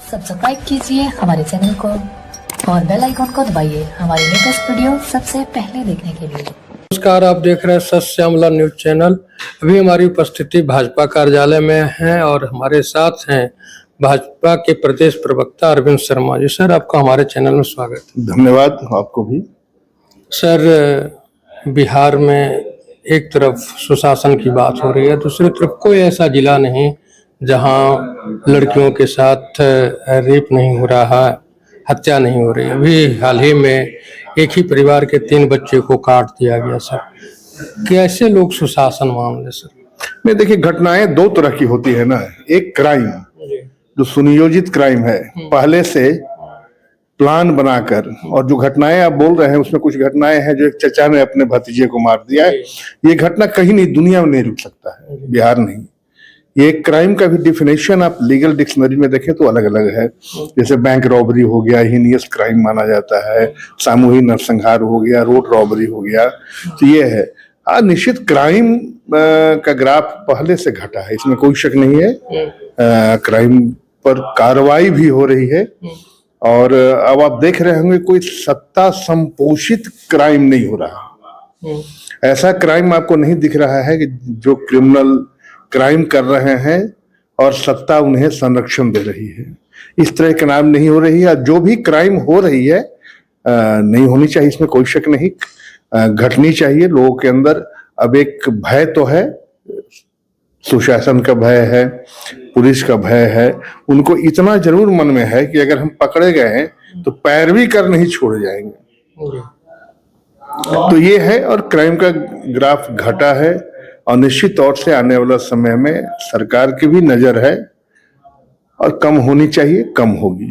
Subscribe कीजिए हमारे channel को और बेल आइकॉन को दबाइए हमारी लेटेस्ट वीडियो सबसे पहले देखने के लिए। नमस्कार, आप देख रहे हैं सच श्यामला न्यूज चैनल। अभी हमारी उपस्थिति भाजपा कार्यालय में है और हमारे साथ हैं भाजपा के प्रदेश प्रवक्ता अरविंद शर्मा जी। सर, आपका हमारे चैनल में स्वागत है। धन्यवाद आपको भी। सर, बिहार में एक तरफ सुशासन की बात हो रही है, दूसरी तरफ कोई ऐसा जिला नहीं जहां लड़कियों के साथ रेप नहीं हो रहा है, हत्या नहीं हो रही है। अभी हाल ही में एक ही परिवार के 3 बच्चे को काट दिया गया। सर, कैसे लोग सुशासन मान ले? सर नहीं, देखिए, घटनाएं 2 तरह की होती है ना। एक क्राइम जो सुनियोजित क्राइम है, पहले से प्लान बनाकर, और जो घटनाएं आप बोल रहे हैं उसमें कुछ घटनाएं हैं जो एक चचा ने अपने भतीजे को मार दिया है। ये घटना कहीं नहीं, दुनिया में नहीं रुक सकता है, बिहार नहीं। ये क्राइम का भी डिफिनेशन आप लीगल डिक्शनरी में देखें तो अलग अलग है। जैसे बैंक रॉबरी हो गया, हीनियस क्राइम माना जाता है, सामूहिक नरसंहार हो गया, रोड रॉबरी हो गया। तो ये है। हाँ, निश्चित क्राइम का ग्राफ पहले से घटा है, इसमें कोई शक नहीं है। क्राइम पर कार्रवाई भी हो रही है और अब आप देख रहे होंगे कोई सत्ता संपोषित क्राइम नहीं हो रहा। ऐसा क्राइम आपको नहीं दिख रहा है कि जो क्रिमिनल क्राइम कर रहे हैं और सत्ता उन्हें संरक्षण दे रही है। इस तरह के नाम नहीं हो रही है। जो भी क्राइम हो रही है नहीं होनी चाहिए, इसमें कोई शक नहीं, घटनी चाहिए। लोगों के अंदर अब एक भय तो है, सुशासन का भय है, पुलिस का भय है। उनको इतना जरूर मन में है कि अगर हम पकड़े गए हैं तो पैरवी कर नहीं छोड़ जाएंगे। तो ये है, और क्राइम का ग्राफ घटा है और निश्चित तौर से आने वाला समय में सरकार की भी नजर है और कम होनी चाहिए, कम होगी।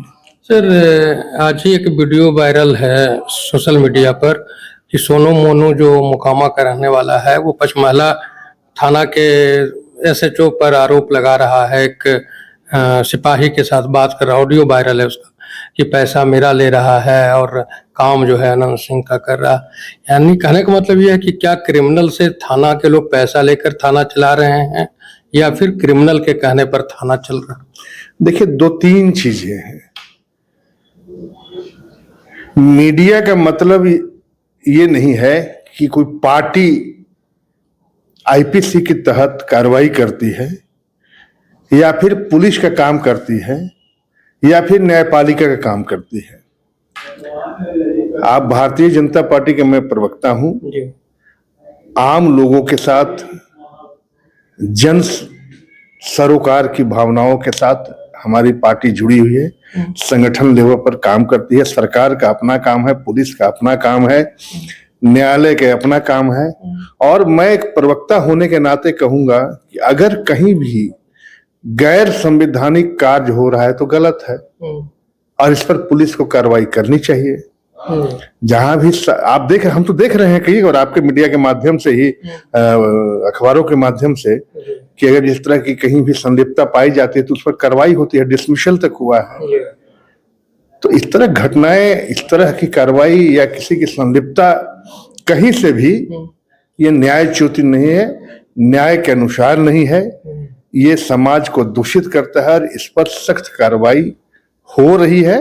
सर, आज ही एक वीडियो वायरल है सोशल मीडिया पर कि सोनू मोनू जो मोकामा का रहने वाला है वो पचमहला थाना के SHO पर आरोप लगा रहा है। एक सिपाही के साथ बात कर रहा, ऑडियो वायरल है उसका, कि पैसा मेरा ले रहा है और काम जो है अनंत सिंह का कर रहा। यानी कहने का मतलब यह है कि क्या क्रिमिनल से थाना के लोग पैसा लेकर थाना चला रहे हैं या फिर क्रिमिनल के कहने पर थाना चल रहा है? देखिए, 2-3 चीजें हैं। मीडिया का मतलब ये नहीं है कि कोई पार्टी IPC के तहत कार्रवाई करती है या फिर पुलिस का काम करती है या फिर न्यायपालिका का काम करती है। आप भारतीय जनता पार्टी के मैं प्रवक्ता हूं। आम लोगों के साथ, जन सरोकार की भावनाओं के साथ हमारी पार्टी जुड़ी हुई है, संगठन लेवल पर काम करती है। सरकार का अपना काम है, पुलिस का अपना काम है, न्यायालय का अपना काम है। और मैं एक प्रवक्ता होने के नाते कहूंगा कि अगर कहीं भी गैर संवैधानिक कार्य हो रहा है तो गलत है और इस पर पुलिस को कार्रवाई करनी चाहिए। जहां भी आप हम तो देख रहे हैं कहीं, और आपके मीडिया के माध्यम से ही, अखबारों के माध्यम से, कि अगर इस तरह की कहीं भी संलिप्तता पाई जाती है तो उस पर कार्रवाई होती है, डिसमिसल तक हुआ है। तो इस तरह घटनाएं, इस तरह की कार्रवाई या किसी की संलिप्तता कहीं से भी, ये न्यायच्युत नहीं है, न्याय के अनुसार नहीं है। ये समाज को दूषित करता है और इस पर सख्त कार्रवाई हो रही है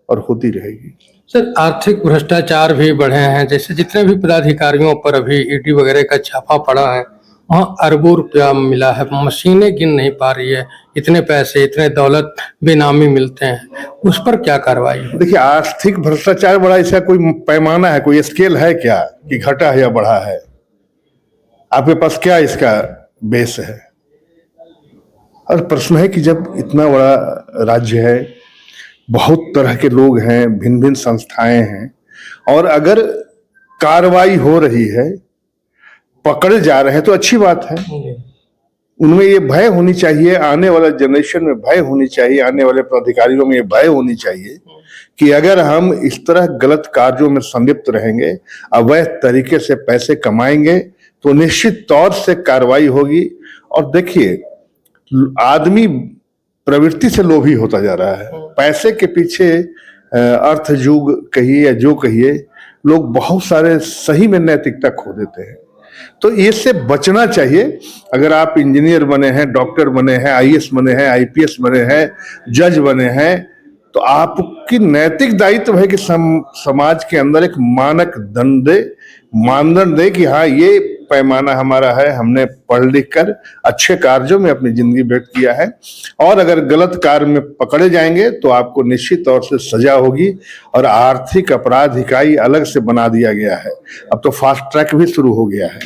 और होती रहेगी। सर, आर्थिक भ्रष्टाचार भी बढ़े हैं। जैसे जितने भी पदाधिकारियों पर अभी ED वगैरह का छापा पड़ा है, वहाँ अरबों रुपया मिला है, मशीनें गिन नहीं पा रही है। इतने पैसे, इतने दौलत बेनामी मिलते हैं, उस पर क्या कार्रवाई है? देखिए, आर्थिक भ्रष्टाचार बढ़ा, इसका कोई पैमाना है, कोई स्केल है क्या कि घटा है या बढ़ा है? आपके पास क्या इसका बेस है? और प्रश्न है कि जब इतना बड़ा राज्य है, बहुत तरह के लोग हैं, भिन्न भिन्न संस्थाएं हैं, और अगर कार्रवाई हो रही है, पकड़े जा रहे हैं तो अच्छी बात है। उनमें ये भय होनी चाहिए, आने वाला जनरेशन में भय होनी चाहिए, आने वाले पदाधिकारियों में ये भय होनी चाहिए कि अगर हम इस तरह गलत कार्यों में संलिप्त रहेंगे, अवैध तरीके से पैसे कमाएंगे, तो निश्चित तौर से कार्रवाई होगी। और देखिए, आदमी प्रवृत्ति से लोभी होता जा रहा है। पैसे के पीछे अर्थयुग कहिए या जो कहिए, लोग बहुत सारे सही में नैतिकता खो देते हैं। तो इससे बचना चाहिए। अगर आप इंजीनियर बने हैं, डॉक्टर बने हैं, IAS बने हैं, IPS बने हैं, जज बने हैं, तो आपकी नैतिक दायित्व है कि समाज के अंदर एक मानदंड दे कि हाँ, ये पैमाना हमारा है, हमने पढ़ लिख कर अच्छे कार्यों में अपनी जिंदगी व्यक्त किया है, और अगर गलत कार्य में पकड़े जाएंगे तो आपको निश्चित तौर से सजा होगी। और आर्थिक अपराध इकाई अलग से बना दिया गया है, अब तो फास्ट ट्रैक भी शुरू हो गया है।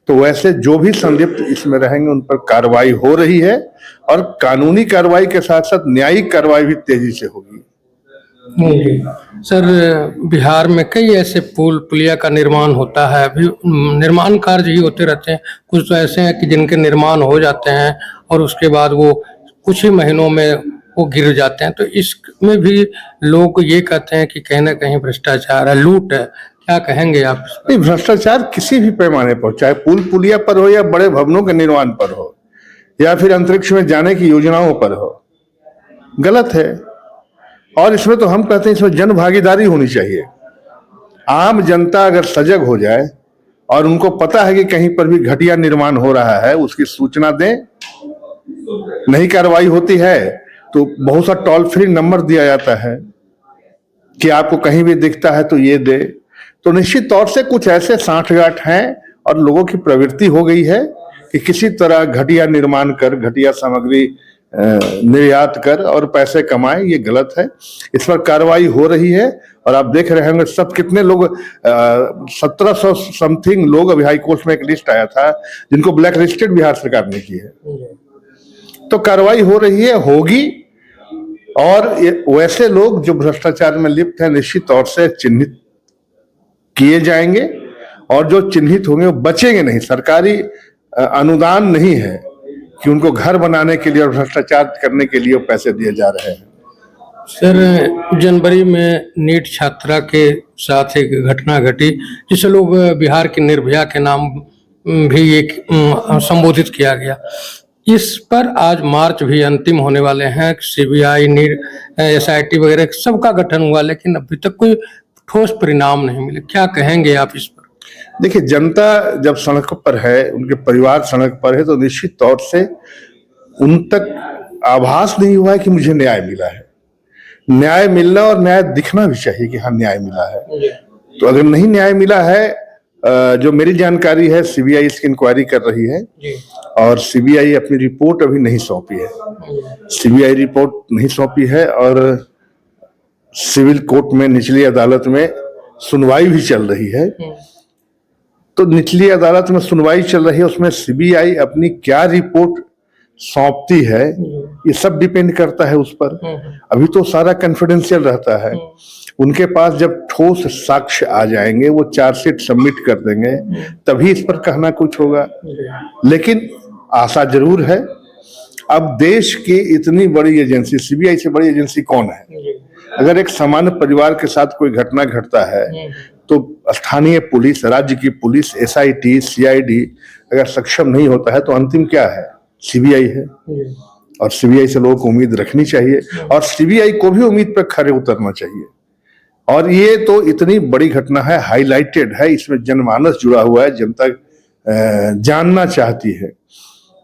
तो वैसे जो भी संलिप्त इसमें रहेंगे उन पर कार्रवाई हो रही है, और कानूनी कार्रवाई के साथ साथ न्यायिक कार्रवाई भी तेजी से होगी। जी सर, बिहार में कई ऐसे पुल पुलिया का निर्माण होता है, अभी निर्माण कार्य ही होते रहते हैं। कुछ तो ऐसे हैं कि जिनके निर्माण हो जाते हैं और उसके बाद वो कुछ ही महीनों में वो गिर जाते हैं। तो इसमें भी लोग ये कहते हैं कि कहीं ना कहीं भ्रष्टाचार है, लूट है। क्या कहेंगे आप इस पर? नहीं, भ्रष्टाचार किसी भी पैमाने पर, चाहे पुल पुलिया पर हो या बड़े भवनों के निर्माण पर हो या फिर अंतरिक्ष में जाने की योजनाओं पर हो, गलत है। और इसमें तो हम कहते हैं इसमें जन भागीदारी होनी चाहिए। आम जनता अगर सजग हो जाए और उनको पता है कि कहीं पर भी घटिया निर्माण हो रहा है, उसकी सूचना दें। नहीं कार्रवाई होती है तो बहुत सा टोल फ्री नंबर दिया जाता है कि आपको कहीं भी दिखता है तो ये दे। तो निश्चित तौर से कुछ ऐसे सांठगांठ हैं और लोगों की प्रवृत्ति हो गई है कि किसी तरह घटिया निर्माण कर, घटिया सामग्री निर्यात कर और पैसे कमाए। ये गलत है, इस पर कार्रवाई हो रही है। और आप देख रहे होंगे सब कितने लोग, 1700 समथिंग लोग, अभी हाई कोर्ट में एक लिस्ट आया था जिनको ब्लैक लिस्टेड बिहार सरकार ने की है। तो कार्रवाई हो रही है, होगी। और वैसे लोग जो भ्रष्टाचार में लिप्त हैं निश्चित तौर से चिन्हित किए जाएंगे, और जो चिन्हित होंगे वो बचेंगे नहीं। सरकारी अनुदान नहीं है कि उनको घर बनाने के लिए और भ्रष्टाचार करने के लिए पैसे दिए जा रहे हैं। सर, जनवरी में नीट छात्रा के साथ एक घटना घटी जिसे लोग बिहार की निर्भया के नाम भी एक संबोधित किया गया। इस पर आज मार्च भी अंतिम होने वाले हैं। सीबीआई, नीट, एसआईटी वगैरह सबका गठन हुआ, लेकिन अभी तक कोई ठोस परिणाम नहीं मिले। क्या कहेंगे आप इस पर? देखिए, जनता जब सड़क पर है, उनके परिवार सड़क पर है, तो निश्चित तौर से उन तक आभास नहीं हुआ है कि मुझे न्याय मिला है। न्याय मिलना और न्याय दिखना भी चाहिए कि हाँ न्याय मिला है। तो अगर नहीं न्याय मिला है, जो मेरी जानकारी है सीबीआई इसकी इंक्वायरी कर रही है और सीबीआई अपनी रिपोर्ट अभी नहीं सौंपी है। सीबीआई रिपोर्ट नहीं सौंपी है और सिविल कोर्ट में, निचली अदालत में सुनवाई भी चल रही है। तो निचली अदालत में सुनवाई चल रही है, उसमें सीबीआई अपनी क्या रिपोर्ट सौंपती है ये सब डिपेंड करता है उस पर। अभी तो सारा कॉन्फिडेंशियल रहता है। उनके पास जब ठोस साक्ष्य आ जाएंगे, वो चार्जशीट सबमिट कर देंगे, तभी इस पर कहना कुछ होगा। लेकिन आशा जरूर है। अब देश की इतनी बड़ी एजेंसी, सीबीआई से बड़ी एजेंसी कौन है? अगर एक सामान्य परिवार के साथ कोई घटना घटता है तो स्थानीय पुलिस, राज्य की पुलिस, एसआईटी, सीआईडी अगर सक्षम नहीं होता है तो अंतिम क्या है? सीबीआई है। और सीबीआई से लोगों को उम्मीद रखनी चाहिए और सीबीआई को भी उम्मीद पर खरे उतरना चाहिए। और ये तो इतनी बड़ी घटना है, हाईलाइटेड है, इसमें जनमानस जुड़ा हुआ है, जनता जानना चाहती है,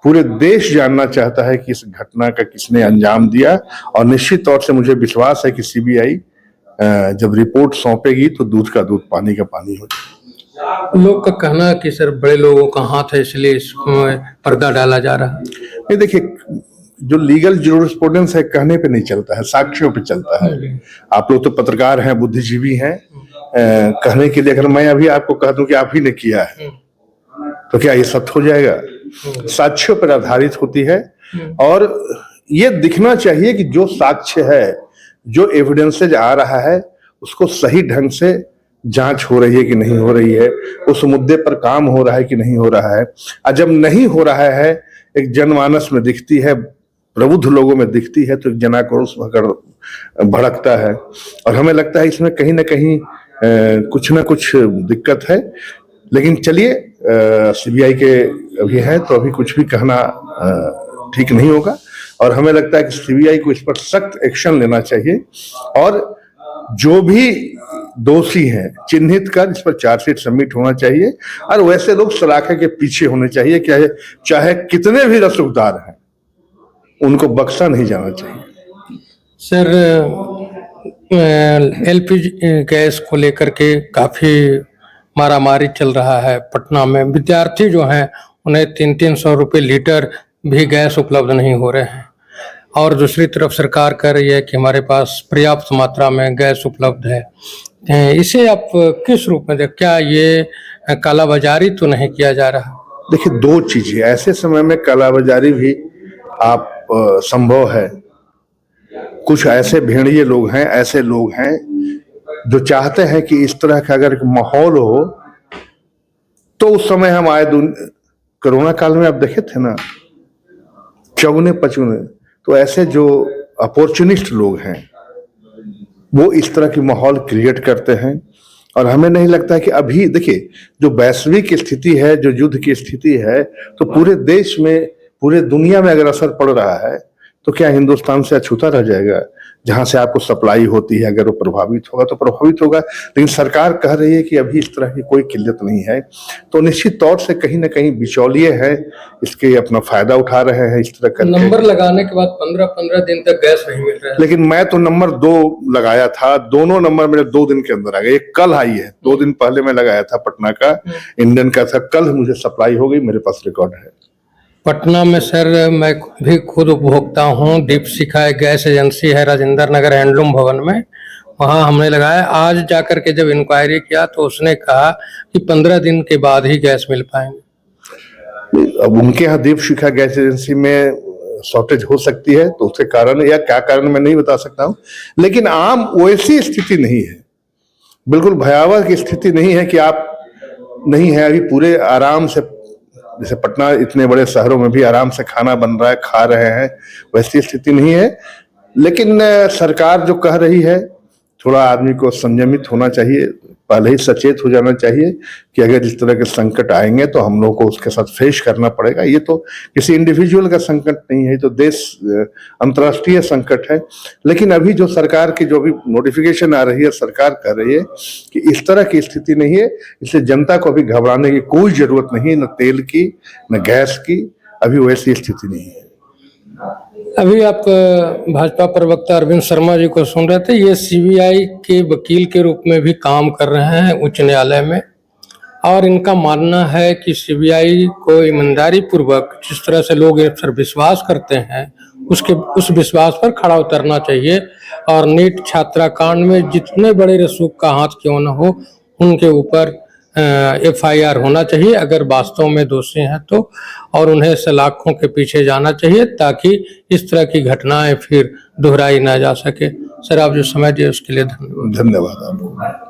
पूरे देश जानना चाहता है कि इस घटना का किसने अंजाम दिया। और निश्चित तौर से मुझे विश्वास है कि सीबीआई जब रिपोर्ट सौंपेगी तो दूध का दूध, पानी का पानी हो जाएगा। लोग का कहना है कि सर बड़े लोगों का हाथ है इसलिए इसमें पर्दा डाला जा रहा है। नहीं, देखिए, जो लीगल जूरिस्प्रूडेंस है कहने पे नहीं चलता है, साक्ष्यों पे चलता है। आप लोग तो पत्रकार हैं, बुद्धिजीवी हैं, कहने के लिए अगर मैं अभी आपको कह दूं कि आप ही ने किया है तो क्या ये सत्य हो जाएगा? साक्ष्यों पर आधारित होती है और ये दिखना चाहिए कि जो साक्ष्य है, जो एविडेंसेज आ रहा है, उसको सही ढंग से जांच हो रही है कि नहीं हो रही है, उस मुद्दे पर काम हो रहा है कि नहीं हो रहा है। और जब नहीं हो रहा है, एक जनमानस में दिखती है, प्रबुद्ध लोगों में दिखती है, तो एक जनाक्रोश भड़कता है। और हमें लगता है इसमें कहीं ना कहीं कुछ ना कुछ दिक्कत है। लेकिन चलिए, सीबीआई के अभी है तो अभी कुछ भी कहना ठीक नहीं होगा। और हमें लगता है कि सीबीआई को इस पर सख्त एक्शन लेना चाहिए और जो भी दोषी हैं चिन्हित कर इस पर चार्जशीट सबमिट होना चाहिए। और वैसे लोग सलाखे के पीछे होने चाहिए, चाहे कितने भी रसूखदार हैं, उनको बख्शा नहीं जाना चाहिए। सर, एलपीजी गैस को लेकर के काफी मारामारी चल रहा है पटना में। विद्यार्थी जो हैं उन्हें 300-300 रुपये लीटर भी गैस उपलब्ध नहीं हो रहे हैं, और दूसरी तरफ सरकार कह रही है कि हमारे पास पर्याप्त मात्रा में गैस उपलब्ध है। इसे आप किस रूप में देख, क्या ये कालाबाजारी तो नहीं किया जा रहा? देखिए, दो चीजें, ऐसे समय में कालाबाजारी भी आप संभव है। कुछ ऐसे भेड़िए लोग हैं, ऐसे लोग हैं जो चाहते हैं कि इस तरह का अगर माहौल हो, तो उस समय हम आए दिन कोरोना काल में आप देखे थे ना, चौगुने पचगुने, तो ऐसे जो अपॉर्चुनिस्ट लोग हैं वो इस तरह की माहौल क्रिएट करते हैं। और हमें नहीं लगता है कि अभी देखिए, जो वैश्विक स्थिति है, जो युद्ध की स्थिति है, तो पूरे देश में, पूरे दुनिया में अगर असर पड़ रहा है तो क्या हिंदुस्तान से अछूता रह जाएगा? जहां से आपको सप्लाई होती है, अगर वो प्रभावित होगा तो प्रभावित होगा। लेकिन सरकार कह रही है कि अभी इस तरह की कोई किल्लत नहीं है, तो निश्चित तौर से कहीं ना कहीं बिचौलिए हैं, इसके अपना फायदा उठा रहे हैं इस तरह करके। नंबर लगाने के बाद 15-15 दिन तक गैस नहीं मिल रहा है। लेकिन मैं तो नंबर 2 लगाया था, दोनों नंबर मेरे 2 दिन के अंदर आ गए। एक कल आई है, 2 दिन पहले मैं लगाया था पटना का, इंडियन का था, कल मुझे सप्लाई हो गई, मेरे पास रिकॉर्ड है। पटना में सर मैं भी खुद उपभोक्ता हूँ। दीपशिखा एक गैस एजेंसी है राजेंद्र नगर हैंडलूम भवन में, वहाँ हमने लगाया। आज जाकर के जब इंक्वायरी किया तो उसने कहा कि 15 दिन के बाद ही गैस मिल पाएंगे। अब उनके यहाँ दीपशिखा गैस एजेंसी में शॉर्टेज हो सकती है, तो उसके कारण या क्या कारण मैं नहीं बता सकता हूँ, लेकिन आम वैसी स्थिति नहीं है, बिल्कुल भयावह की स्थिति नहीं है कि आप नहीं है। अभी पूरे आराम से, जैसे पटना इतने बड़े शहरों में भी आराम से खाना बन रहा है, खा रहे हैं, वैसी स्थिति नहीं है। लेकिन सरकार जो कह रही है, थोड़ा आदमी को संयमित होना चाहिए, पहले ही सचेत हो जाना चाहिए कि अगर इस तरह के संकट आएंगे तो हम लोग को उसके साथ फेस करना पड़ेगा। ये तो किसी इंडिविजुअल का संकट नहीं है, ये तो देश अंतर्राष्ट्रीय संकट है। लेकिन अभी जो सरकार की जो भी नोटिफिकेशन आ रही है, सरकार कह रही है कि इस तरह की स्थिति नहीं है, इसलिए जनता को अभी घबराने की कोई जरूरत नहीं, न तेल की न गैस की, अभी वैसी स्थिति नहीं है। अभी आप भाजपा प्रवक्ता अरविंद शर्मा जी को सुन रहे थे। ये सीबीआई के वकील के रूप में भी काम कर रहे हैं उच्च न्यायालय में, और इनका मानना है कि सीबीआई को ईमानदारी पूर्वक जिस तरह से लोग इस पर विश्वास करते हैं उस विश्वास पर खड़ा उतरना चाहिए, और नीट छात्राकांड में जितने बड़े रसूख का हाथ क्यों न हो, उनके ऊपर FIR होना चाहिए अगर वास्तव में दोषी हैं तो, और उन्हें सलाखों के पीछे जाना चाहिए ताकि इस तरह की घटनाएं फिर दोहराई ना जा सके। सर, आप जो समय दिए उसके लिए धन्यवाद। धन्यवाद आपको।